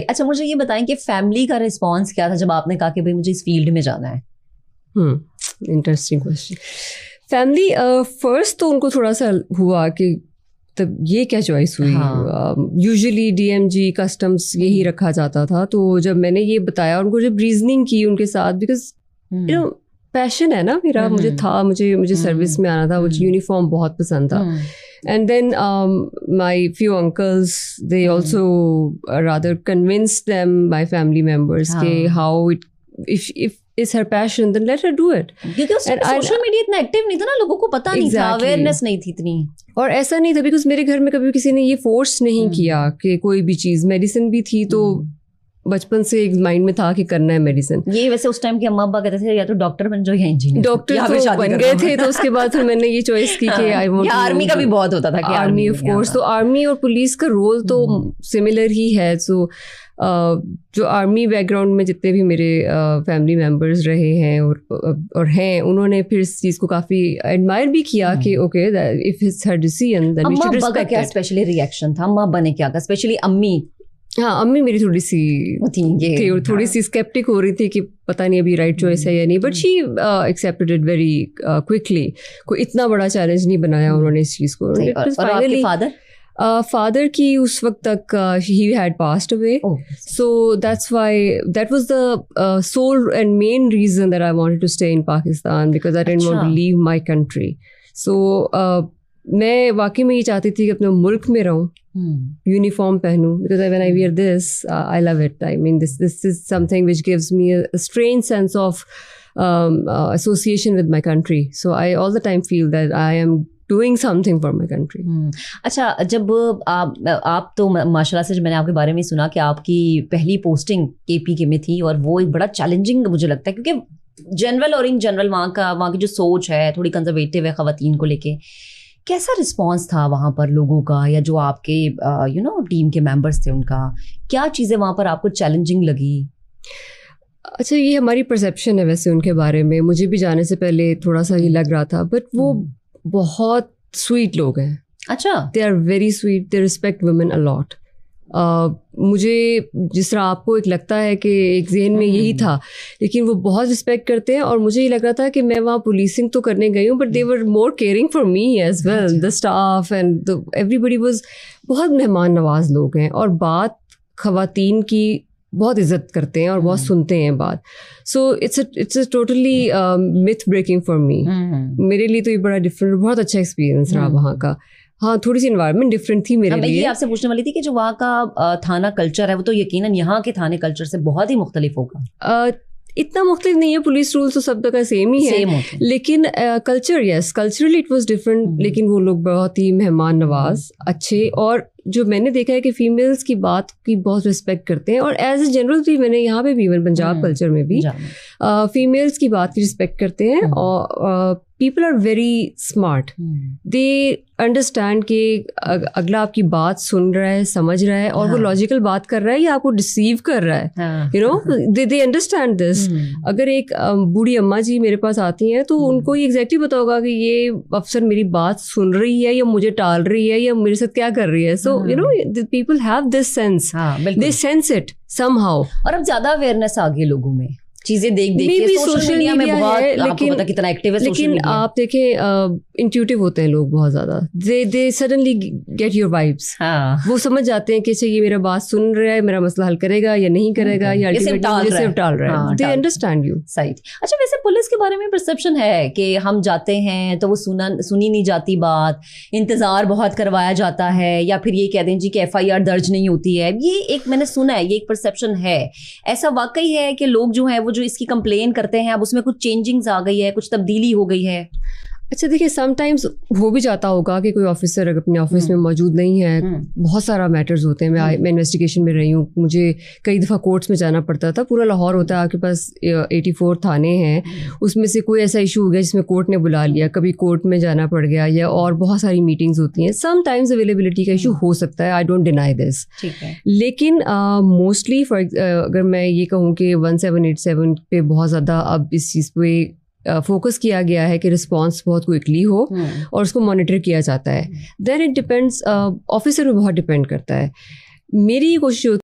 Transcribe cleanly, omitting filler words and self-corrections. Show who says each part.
Speaker 1: अच्छा, मुझे ये बताएं कि फैमिली का रिस्पॉन्स क्या था जब आपने कहा कि भाई मुझे इस फील्ड में जाना है?
Speaker 2: Interesting question. फैमिली फर्स्ट तो उनको थोड़ा सा हुआ कि तब ये क्या चॉइस हुई। यूजुअली डीएमजी कस्टम्स यही रखा जाता था। तो जब मैंने ये बताया, उनको जब रीजनिंग की उनके साथ, बिकॉज यू नो पैशन है ना मेरा, मुझे सर्विस में आना था, मुझे यूनिफॉर्म बहुत पसंद था। And then my few uncles, they also rather convinced them, my family members, कि how it, if it's her passion, then let her do it.
Speaker 1: क्योंकि उस सोशल मीडिया इतना एक्टिव नहीं था ना, लोगों को पता नहीं था, अवेयरनेस नहीं थी इतनी। और
Speaker 2: ऐसा नहीं था, बिकॉज मेरे घर में कभी किसी ने ये फोर्स नहीं किया कि कोई भी चीज़, मेडिसिन भी थी तो बचपन से एक माइंड में था कि करना है मेडिसिन।
Speaker 1: ये वैसे उस टाइम के अम्मा अब्बा कहते थे या तो डॉक्टर बन जाओ या इंजीनियर।
Speaker 2: डॉक्टर तो बन गए थे, तो उसके बाद फिर मैंने ये चॉइस की कि आई वांट।
Speaker 1: आर्मी का भी बहुत होता था कि
Speaker 2: आर्मी ऑफ कोर्स। तो आर्मी और पुलिस का रोल तो सिमिलर ही है। सो जो आर्मी बैकग्राउंड में जितने भी मेरे फैमिली मेम्बर्स रहे हैं और हैं, उन्होंने फिर इस चीज़ को काफ़ी एडमायर भी किया कि okay if it's her decision then we should respect it.
Speaker 1: क्या स्पेशली रिएक्शन था अम्मा बने क्या, स्पेशली अम्मी?
Speaker 2: हाँ, अम्मी मेरी थोड़ी सी थी और थोड़ी सी स्केप्टिक हो रही थी कि पता नहीं अभी राइट चॉइस है या नहीं, but she accepted it very quickly. कोई इतना बड़ा चैलेंज नहीं बनाया उन्होंने इस चीज़ को।
Speaker 1: और आपके फादर?
Speaker 2: फादर की उस वक्त तक he had passed away, so that's why that was the sole and main reason that I wanted to stay in Pakistan, because I didn't want to leave my country. So मैं वाकई में ये चाहती थी कि अपने मुल्क में रहूं, यूनिफॉर्म पहनूं, because when I wear this I love it. I mean this is something which gives me a strange sense of association with my country. So I all the time feel that I am doing something for my country.
Speaker 1: अच्छा, जब आप तो माशाल्लाह से मैंने आपके बारे में सुना कि आपकी पहली पोस्टिंग केपी में थी, और वो एक बड़ा चैलेंजिंग मुझे लगता है, क्योंकि जनरल और इन जनरल वहाँ की जो सोच है थोड़ी कंजर्वेटिव है ख़वातीन को लेके। कैसा रिस्पांस था वहाँ पर लोगों का, या जो आपके टीम के मेंबर्स थे उनका, क्या चीज़ें वहाँ पर आपको चैलेंजिंग लगी?
Speaker 2: अच्छा, ये हमारी परसेप्शन है वैसे उनके बारे में। मुझे भी जाने से पहले थोड़ा सा ही लग रहा था, बट वो बहुत स्वीट लोग हैं।
Speaker 1: अच्छा,
Speaker 2: they are very sweet, they respect women a lot. मुझे जिस तरह आपको एक लगता है कि एक ज़हन में यही था, लेकिन वो बहुत रिस्पेक्ट करते हैं। और मुझे ये लग रहा था कि मैं वहाँ पुलिसिंग तो करने गई हूँ, but they were more caring for me as well. The staff and everybody was बहुत मेहमान नवाज लोग हैं, और बात ख़वातीन की बहुत इज्जत करते हैं और बहुत सुनते हैं बात। So it's a totally myth breaking for me. मेरे लिए तो ये बड़ा डिफरेंट, बहुत अच्छा एक्सपीरियंस रहा वहाँ का। हाँ, थोड़ी सी एनवायरनमेंट डिफरेंट थी मेरे लिए।
Speaker 1: मैं ये आपसे पूछने वाली थी कि जो वहाँ का थाना कल्चर है वो तो यकीनन यहाँ के थाने कल्चर से बहुत ही मुख्तलिफ होगा।
Speaker 2: इतना मुख्तलिफ नहीं है, पुलिस रूल तो सब जगह सेम ही है, लेकिन culture yes, culturally it was different. लेकिन वो लोग बहुत ही मेहमान नवाज, अच्छे, और जो मैंने देखा है कि फीमेल्स की बात की बहुत रिस्पेक्ट करते हैं। और एज ए जनरल भी मैंने यहाँ पे भी, इवन पंजाब कल्चर में भी फीमेल्स की बात की रिस्पेक्ट करते हैं। और people are very smart, they understand कि अगला आपकी बात सुन रहा है, समझ रहा है, और वो लॉजिकल बात कर रहा है या आपको डिसीव कर रहा है। You know, they understand this. अगर एक बूढ़ी अम्मा जी मेरे पास आती हैं तो उनको ये एग्जैक्टली पता होगा कि ये अफसर मेरी बात सुन रही है या मुझे टाल रही है या मेरे साथ क्या कर रही है। So you know, people have this sense, they sense it somehow.
Speaker 1: और अब ज्यादा अवेयरनेस आ गई लोगों में, चीजें देख के। सोशल मीडिया में बहुत आपको पता कितना एक्टिव है,
Speaker 2: लेकिन आप देखें इंट्यूटिव होते हैं लोग बहुत ज्यादा। They suddenly get your vibes. वो समझ जाते हैं कि अच्छा ये मेरा बात सुन रहा है, मेरा मसला हल करेगा या नहीं करेगा, या सिर्फ टाल रहा है। They understand you.
Speaker 1: सही। अच्छा, वैसे पुलिस के बारे में परसेप्शन है कि हम जाते हैं तो वो सुनी नहीं जाती बात, इंतजार बहुत करवाया जाता है, या फिर ये कह दें जी कि FIR दर्ज नहीं होती है। ये एक मैंने सुना है, ये एक परसेप्शन है। ऐसा वाकई है कि लोग जो है वो जो इसकी कंप्लेन करते हैं अब उसमें कुछ चेंजिंग्स आ गई है, कुछ तब्दीली हो गई है?
Speaker 2: अच्छा, देखिए, समटाइम्स हो भी जाता होगा कि कोई ऑफिसर अपने ऑफिस में मौजूद नहीं है। बहुत सारा मैटर्स होते हैं। मैं इन्वेस्टिगेशन में रही हूँ, मुझे कई दफ़ा कोर्ट्स में जाना पड़ता था। पूरा लाहौर होता है, आपके पास 84 थाने हैं, उसमें से कोई ऐसा इशू हो गया जिसमें कोर्ट ने बुला लिया, कभी कोर्ट में जाना पड़ गया, या और बहुत सारी मीटिंग्स होती हैं। समटाइम्स अवेलेबिलिटी का इशू हो सकता है, आई डोंट डिनाई दिस। लेकिन मोस्टली अगर मैं ये कहूँ कि 1787 पे बहुत ज़्यादा अब इस चीज़ पे फोकस किया गया है कि रिस्पांस बहुत क्विकली हो और उसको मॉनिटर किया जाता है। देन इट डिपेंड्स, ऑफिसर पे बहुत डिपेंड करता है। मेरी ये कोशिश